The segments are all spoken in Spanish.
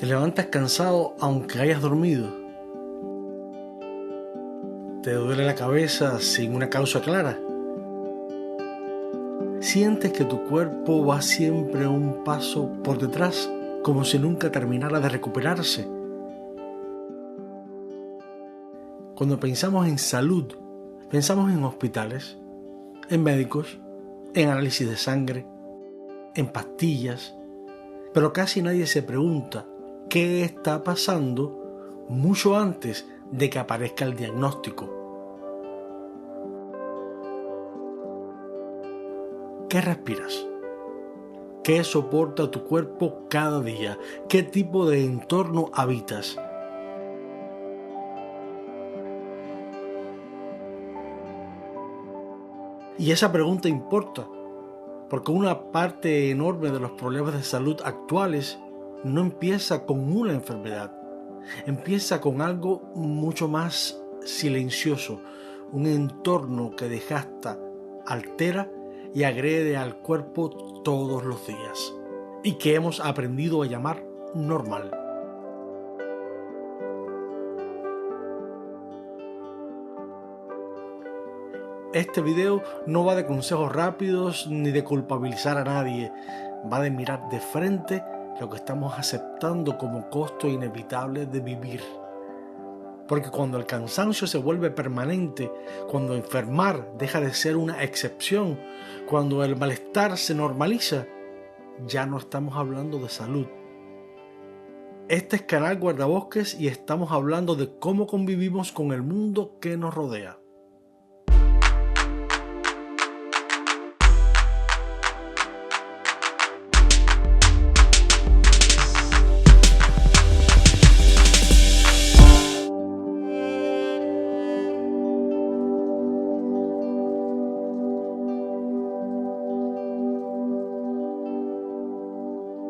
Te levantas cansado aunque hayas dormido. Te duele la cabeza sin una causa clara. Sientes que tu cuerpo va siempre un paso por detrás, como si nunca terminara de recuperarse. Cuando pensamos en salud, pensamos en hospitales, en médicos, en análisis de sangre, en pastillas, pero casi nadie se pregunta qué está pasando mucho antes de que aparezca el diagnóstico. ¿Qué respiras? ¿Qué soporta tu cuerpo cada día? ¿Qué tipo de entorno habitas? Y esa pregunta importa, porque una parte enorme de los problemas de salud actuales no empieza con una enfermedad, empieza con algo mucho más silencioso, un entorno que desgasta, altera y agrede al cuerpo todos los días, y que hemos aprendido a llamar normal. Este video no va de consejos rápidos ni de culpabilizar a nadie, va de mirar de frente lo que estamos aceptando como costo inevitable de vivir. Porque cuando el cansancio se vuelve permanente, cuando enfermar deja de ser una excepción, cuando el malestar se normaliza, ya no estamos hablando de salud. Este es Canal Guardabosques y estamos hablando de cómo convivimos con el mundo que nos rodea.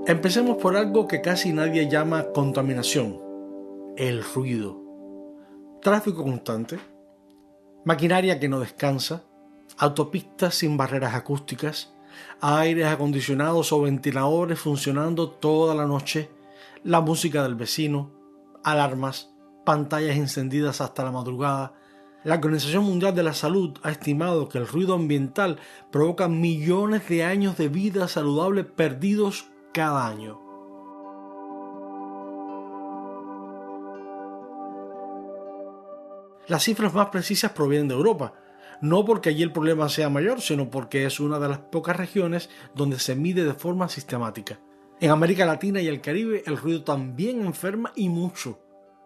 Empecemos por algo que casi nadie llama contaminación: el ruido. Tráfico constante, maquinaria que no descansa, autopistas sin barreras acústicas, aires acondicionados o ventiladores funcionando toda la noche, la música del vecino, alarmas, pantallas encendidas hasta la madrugada. La Organización Mundial de la Salud ha estimado que el ruido ambiental provoca millones de años de vida saludable perdidos cada año. Las cifras más precisas provienen de Europa, no porque allí el problema sea mayor, sino porque es una de las pocas regiones donde se mide de forma sistemática. En América Latina y el Caribe el ruido también enferma y mucho,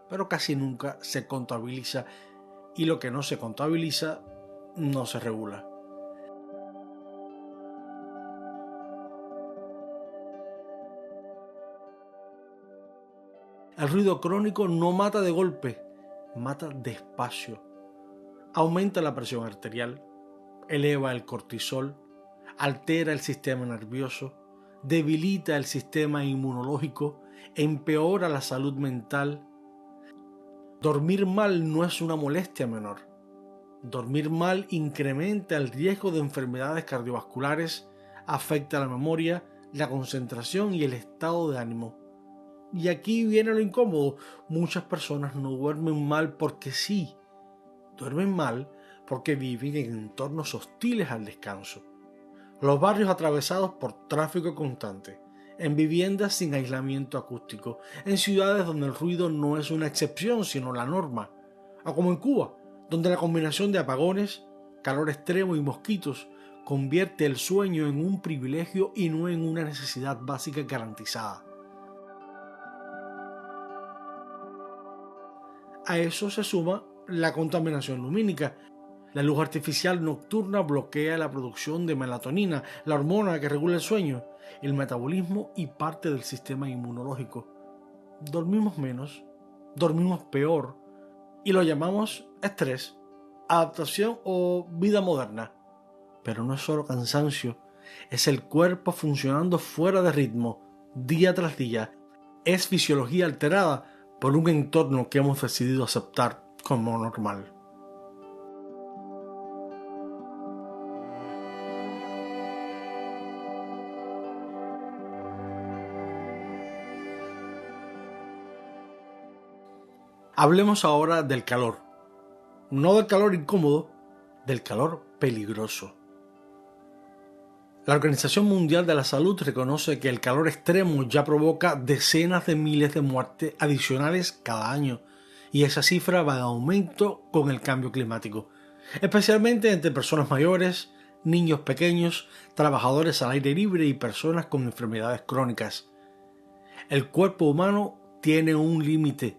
pero casi nunca se contabiliza, y lo que no se contabiliza no se regula. El ruido crónico no mata de golpe, mata despacio. Aumenta la presión arterial, eleva el cortisol, altera el sistema nervioso, debilita el sistema inmunológico, empeora la salud mental. Dormir mal no es una molestia menor. Dormir mal incrementa el riesgo de enfermedades cardiovasculares, afecta la memoria, la concentración y el estado de ánimo. Y aquí viene lo incómodo: muchas personas no duermen mal porque sí, duermen mal porque viven en entornos hostiles al descanso. Los barrios atravesados por tráfico constante, en viviendas sin aislamiento acústico, en ciudades donde el ruido no es una excepción sino la norma, o como en Cuba, donde la combinación de apagones, calor extremo y mosquitos convierte el sueño en un privilegio y no en una necesidad básica garantizada. A eso se suma la contaminación lumínica. La luz artificial nocturna bloquea la producción de melatonina, la hormona que regula el sueño, el metabolismo y parte del sistema inmunológico. Dormimos menos, dormimos peor, y lo llamamos estrés, adaptación o vida moderna. Pero no es solo cansancio, es el cuerpo funcionando fuera de ritmo, día tras día. Es fisiología alterada por un entorno que hemos decidido aceptar como normal. Hablemos ahora del calor. No del calor incómodo, del calor peligroso. La Organización Mundial de la Salud reconoce que el calor extremo ya provoca decenas de miles de muertes adicionales cada año, y esa cifra va en aumento con el cambio climático, especialmente entre personas mayores, niños pequeños, trabajadores al aire libre y personas con enfermedades crónicas. El cuerpo humano tiene un límite.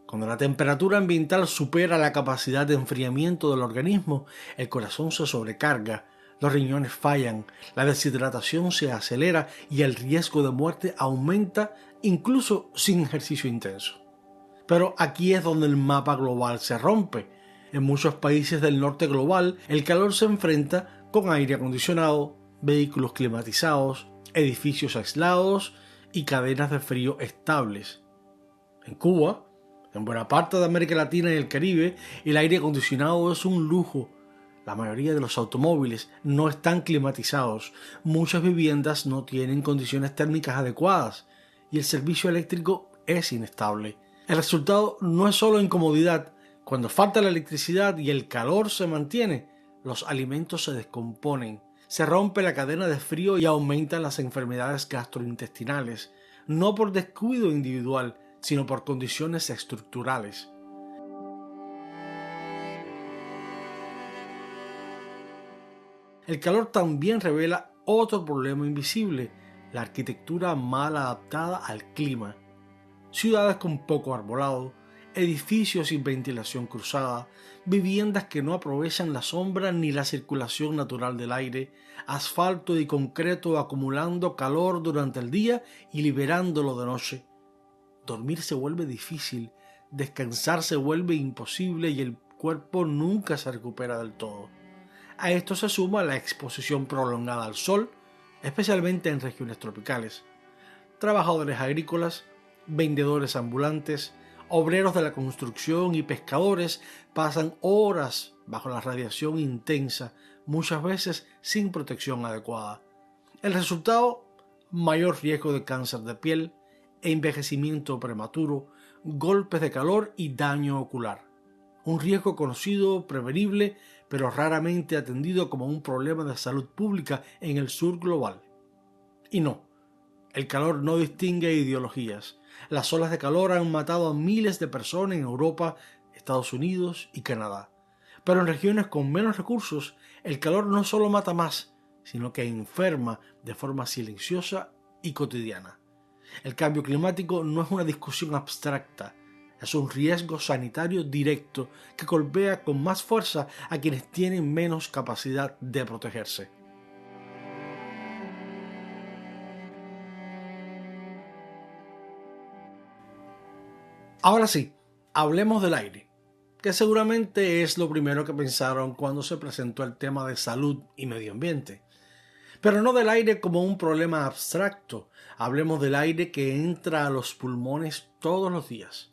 Cuando la temperatura ambiental supera la capacidad de enfriamiento del organismo, el corazón se sobrecarga, los riñones fallan, la deshidratación se acelera y el riesgo de muerte aumenta incluso sin ejercicio intenso. Pero aquí es donde el mapa global se rompe. En muchos países del norte global, el calor se enfrenta con aire acondicionado, vehículos climatizados, edificios aislados y cadenas de frío estables. En Cuba, en buena parte de América Latina y el Caribe, el aire acondicionado es un lujo. La mayoría de los automóviles no están climatizados, muchas viviendas no tienen condiciones térmicas adecuadas y el servicio eléctrico es inestable. El resultado no es solo incomodidad. Cuando falta la electricidad y el calor se mantiene, los alimentos se descomponen, se rompe la cadena de frío y aumentan las enfermedades gastrointestinales, no por descuido individual, sino por condiciones estructurales. El calor también revela otro problema invisible, la arquitectura mal adaptada al clima. Ciudades con poco arbolado, edificios sin ventilación cruzada, viviendas que no aprovechan la sombra ni la circulación natural del aire, asfalto y concreto acumulando calor durante el día y liberándolo de noche. Dormir se vuelve difícil, descansar se vuelve imposible y el cuerpo nunca se recupera del todo. A esto se suma la exposición prolongada al sol, especialmente en regiones tropicales. Trabajadores agrícolas, vendedores ambulantes, obreros de la construcción y pescadores pasan horas bajo la radiación intensa, muchas veces sin protección adecuada. El resultado: mayor riesgo de cáncer de piel, envejecimiento prematuro, golpes de calor y daño ocular. Un riesgo conocido, prevenible, pero raramente atendido como un problema de salud pública en el sur global. Y no, el calor no distingue ideologías. Las olas de calor han matado a miles de personas en Europa, Estados Unidos y Canadá. Pero en regiones con menos recursos, el calor no solo mata más, sino que enferma de forma silenciosa y cotidiana. El cambio climático no es una discusión abstracta, es un riesgo sanitario directo que golpea con más fuerza a quienes tienen menos capacidad de protegerse. Ahora sí, hablemos del aire, que seguramente es lo primero que pensaron cuando se presentó el tema de salud y medio ambiente. Pero no del aire como un problema abstracto, hablemos del aire que entra a los pulmones todos los días.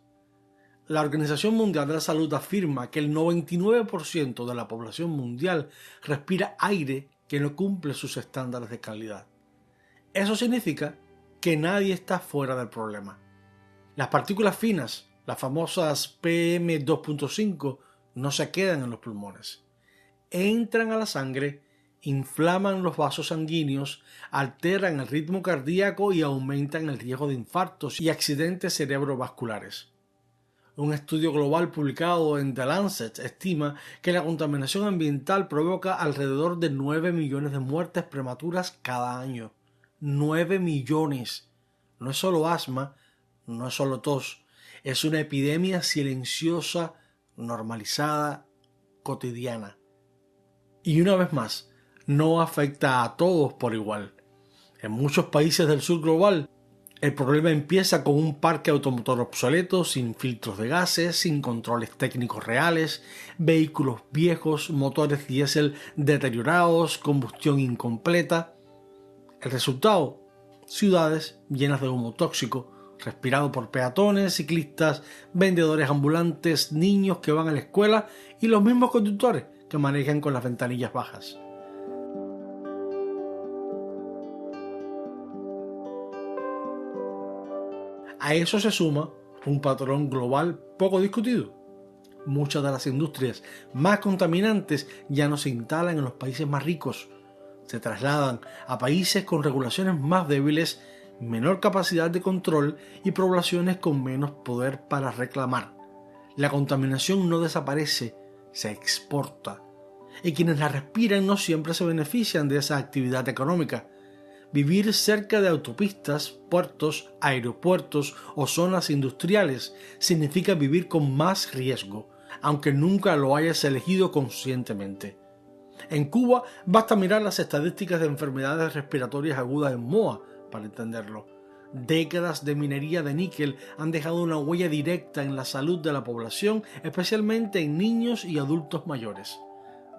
La Organización Mundial de la Salud afirma que el 99% de la población mundial respira aire que no cumple sus estándares de calidad. Eso significa que nadie está fuera del problema. Las partículas finas, las famosas PM2.5, no se quedan en los pulmones. Entran a la sangre, inflaman los vasos sanguíneos, alteran el ritmo cardíaco y aumentan el riesgo de infartos y accidentes cerebrovasculares. Un estudio global publicado en The Lancet estima que la contaminación ambiental provoca alrededor de 9 millones de muertes prematuras cada año. 9 millones. No es solo asma, no es solo tos, es una epidemia silenciosa, normalizada, cotidiana. Y una vez más, no afecta a todos por igual. En muchos países del sur global, el problema empieza con un parque automotor obsoleto, sin filtros de gases, sin controles técnicos reales, vehículos viejos, motores diésel deteriorados, combustión incompleta. El resultado: ciudades llenas de humo tóxico, respirado por peatones, ciclistas, vendedores ambulantes, niños que van a la escuela y los mismos conductores que manejan con las ventanillas bajas. A eso se suma un patrón global poco discutido. Muchas de las industrias más contaminantes ya no se instalan en los países más ricos, se trasladan a países con regulaciones más débiles, menor capacidad de control y poblaciones con menos poder para reclamar. La contaminación no desaparece, se exporta. Y quienes la respiran no siempre se benefician de esa actividad económica. Vivir cerca de autopistas, puertos, aeropuertos o zonas industriales significa vivir con más riesgo, aunque nunca lo hayas elegido conscientemente. En Cuba basta mirar las estadísticas de enfermedades respiratorias agudas en MOA para entenderlo. Décadas de minería de níquel han dejado una huella directa en la salud de la población, especialmente en niños y adultos mayores.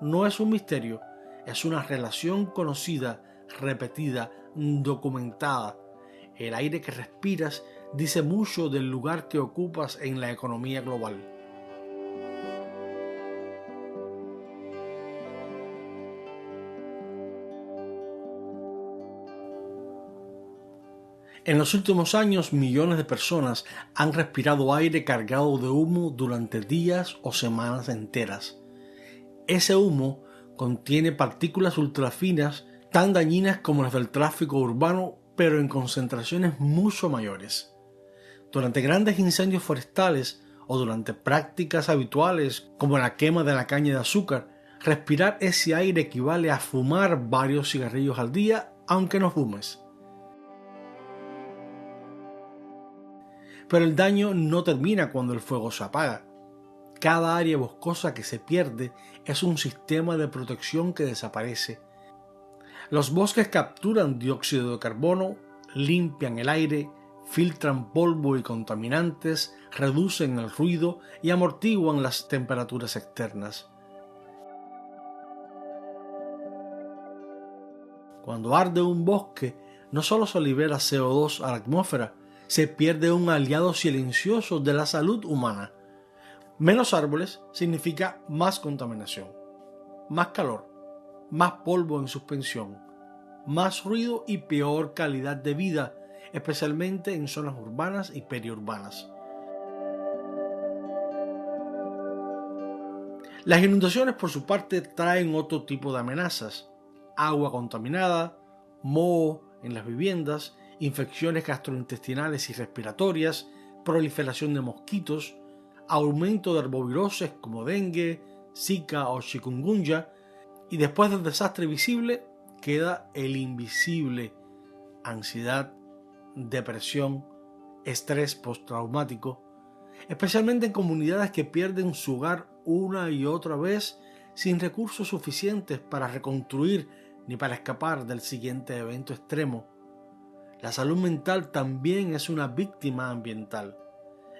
No es un misterio, es una relación conocida, repetida, documentada. El aire que respiras dice mucho del lugar que ocupas en la economía global. En los últimos años, millones de personas han respirado aire cargado de humo durante días o semanas enteras. Ese humo contiene partículas ultrafinas tan dañinas como las del tráfico urbano, pero en concentraciones mucho mayores. Durante grandes incendios forestales o durante prácticas habituales como la quema de la caña de azúcar, respirar ese aire equivale a fumar varios cigarrillos al día, aunque no fumes. Pero el daño no termina cuando el fuego se apaga. Cada área boscosa que se pierde es un sistema de protección que desaparece. Los bosques capturan dióxido de carbono, limpian el aire, filtran polvo y contaminantes, reducen el ruido y amortiguan las temperaturas externas. Cuando arde un bosque, no solo se libera CO2 a la atmósfera, se pierde un aliado silencioso de la salud humana. Menos árboles significa más contaminación, más calor, más polvo en suspensión, más ruido y peor calidad de vida, especialmente en zonas urbanas y periurbanas. Las inundaciones, por su parte, traen otro tipo de amenazas: agua contaminada, moho en las viviendas, infecciones gastrointestinales y respiratorias, proliferación de mosquitos, aumento de arboviroses como dengue, zika o chikungunya, y después del desastre visible queda el invisible: ansiedad, depresión, estrés postraumático, especialmente en comunidades que pierden su hogar una y otra vez sin recursos suficientes para reconstruir ni para escapar del siguiente evento extremo. La salud mental también es una víctima ambiental,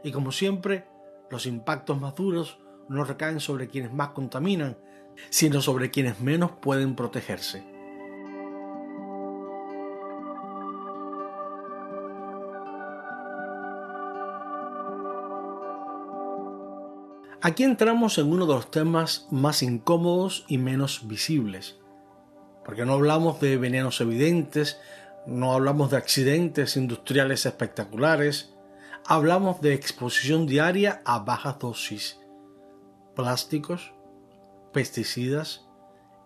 y como siempre, los impactos más duros no recaen sobre quienes más contaminan, sino sobre quienes menos pueden protegerse. Aquí entramos en uno de los temas más incómodos y menos visibles, porque no hablamos de venenos evidentes, no hablamos de accidentes industriales espectaculares, hablamos de exposición diaria a bajas dosis: plásticos, pesticidas,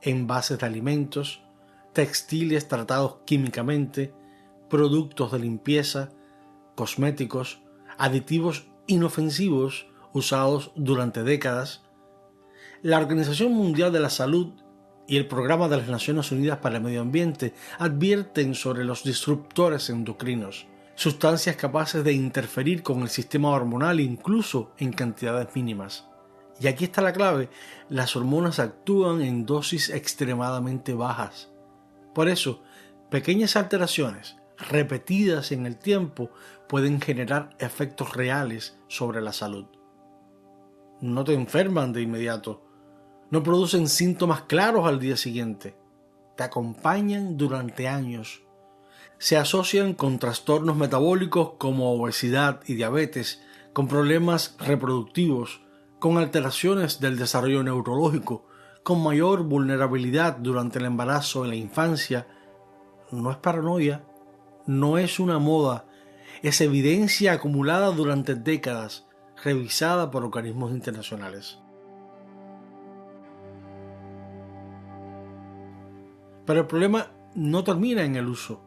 envases de alimentos, textiles tratados químicamente, productos de limpieza, cosméticos, aditivos inofensivos usados durante décadas. La Organización Mundial de la Salud y el Programa de las Naciones Unidas para el Medio Ambiente advierten sobre los disruptores endocrinos, sustancias capaces de interferir con el sistema hormonal incluso en cantidades mínimas. Y aquí está la clave: las hormonas actúan en dosis extremadamente bajas. Por eso, pequeñas alteraciones repetidas en el tiempo pueden generar efectos reales sobre la salud. No te enferman de inmediato, no producen síntomas claros al día siguiente, te acompañan durante años. Se asocian con trastornos metabólicos como obesidad y diabetes, con problemas reproductivos, con alteraciones del desarrollo neurológico, con mayor vulnerabilidad durante el embarazo y la infancia. No es paranoia, no es una moda, es evidencia acumulada durante décadas, revisada por organismos internacionales. Pero el problema no termina en el uso.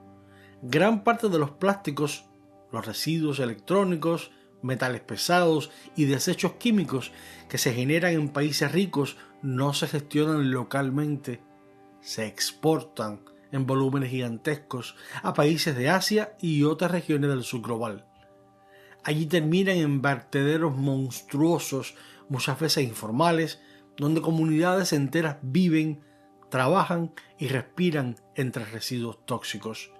Gran parte de los plásticos, los residuos electrónicos, metales pesados y desechos químicos que se generan en países ricos no se gestionan localmente, se exportan en volúmenes gigantescos a países de Asia y otras regiones del sur global. Allí terminan en vertederos monstruosos, muchas veces informales, donde comunidades enteras viven, trabajan y respiran entre residuos tóxicos.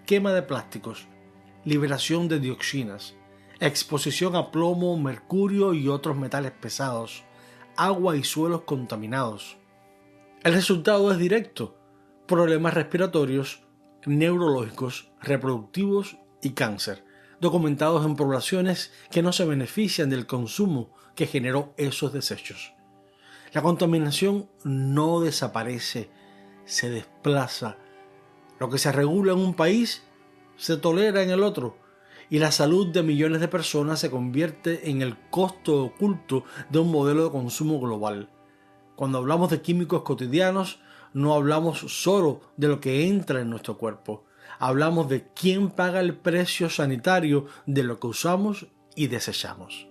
Quema de plásticos, liberación de dioxinas, exposición a plomo, mercurio y otros metales pesados, agua y suelos contaminados. El resultado es directo: problemas respiratorios, neurológicos, reproductivos y cáncer, documentados en poblaciones que no se benefician del consumo que generó esos desechos. La contaminación no desaparece, se desplaza. Lo que se regula en un país se tolera en el otro, y la salud de millones de personas se convierte en el costo oculto de un modelo de consumo global. Cuando hablamos de químicos cotidianos, no hablamos solo de lo que entra en nuestro cuerpo, hablamos de quién paga el precio sanitario de lo que usamos y desechamos.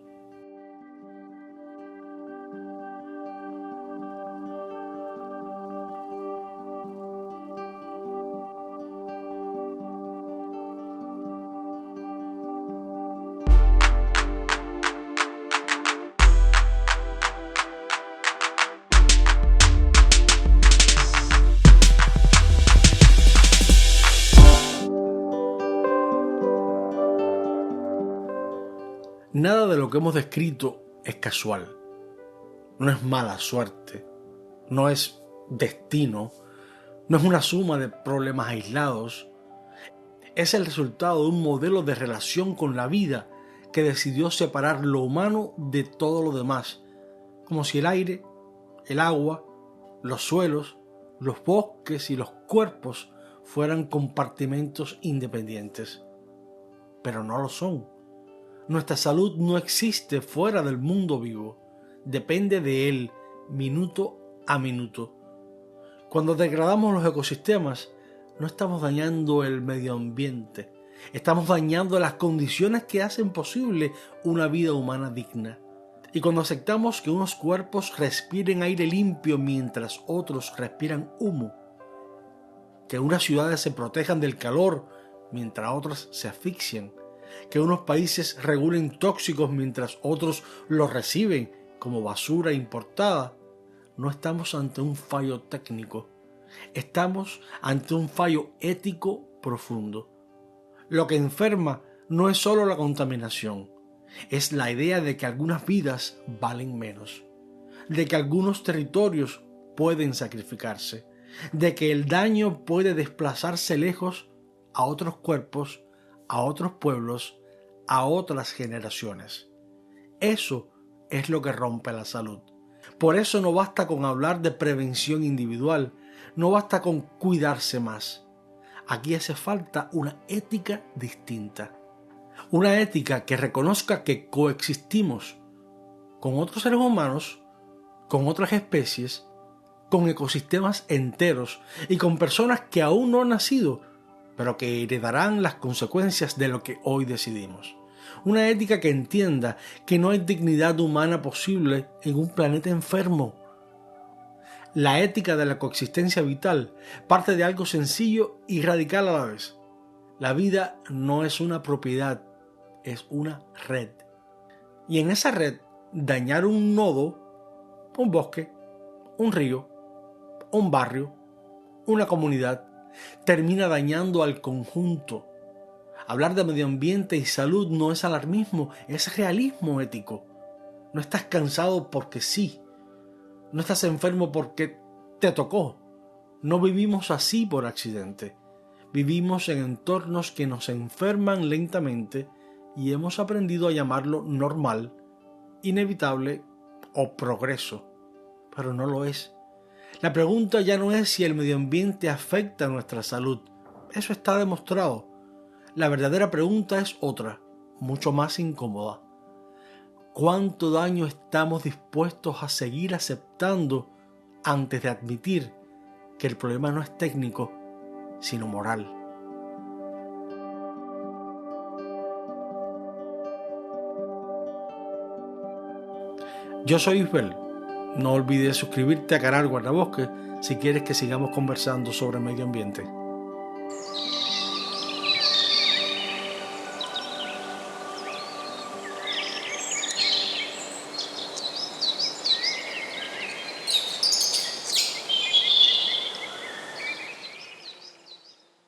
Nada de lo que hemos descrito es casual, no es mala suerte, no es destino, no es una suma de problemas aislados, es el resultado de un modelo de relación con la vida que decidió separar lo humano de todo lo demás, como si el aire, el agua, los suelos, los bosques y los cuerpos fueran compartimentos independientes. Pero no lo son. Nuestra salud no existe fuera del mundo vivo, depende de él minuto a minuto. Cuando degradamos los ecosistemas, no estamos dañando el medio ambiente, estamos dañando las condiciones que hacen posible una vida humana digna. Y cuando aceptamos que unos cuerpos respiren aire limpio mientras otros respiran humo, que unas ciudades se protejan del calor mientras otras se asfixian, que unos países regulen tóxicos mientras otros los reciben como basura importada, no estamos ante un fallo técnico, estamos ante un fallo ético profundo. Lo que enferma no es solo la contaminación, es la idea de que algunas vidas valen menos, de que algunos territorios pueden sacrificarse, de que el daño puede desplazarse lejos a otros cuerpos, a otros pueblos, a otras generaciones. Eso es lo que rompe la salud. Por eso no basta con hablar de prevención individual, no basta con cuidarse más. Aquí hace falta una ética distinta. Una ética que reconozca que coexistimos con otros seres humanos, con otras especies, con ecosistemas enteros y con personas que aún no han nacido, pero que heredarán las consecuencias de lo que hoy decidimos. Una ética que entienda que no hay dignidad humana posible en un planeta enfermo. La ética de la coexistencia vital parte de algo sencillo y radical a la vez. La vida no es una propiedad, es una red. Y en esa red, dañar un nodo, un bosque, un río, un barrio, una comunidad, termina dañando al conjunto. Hablar de medio ambiente y salud no es alarmismo, es realismo ético. No estás cansado porque sí. No estás enfermo porque te tocó. No vivimos así por accidente. Vivimos en entornos que nos enferman lentamente y hemos aprendido a llamarlo normal, inevitable o progreso, pero no lo es. La pregunta ya no es si el medio ambiente afecta a nuestra salud, eso está demostrado. La verdadera pregunta es otra, mucho más incómoda. ¿Cuánto daño estamos dispuestos a seguir aceptando antes de admitir que el problema no es técnico, sino moral? Yo soy Isbel. No olvides suscribirte a Canal Guardabosque si quieres que sigamos conversando sobre medio ambiente.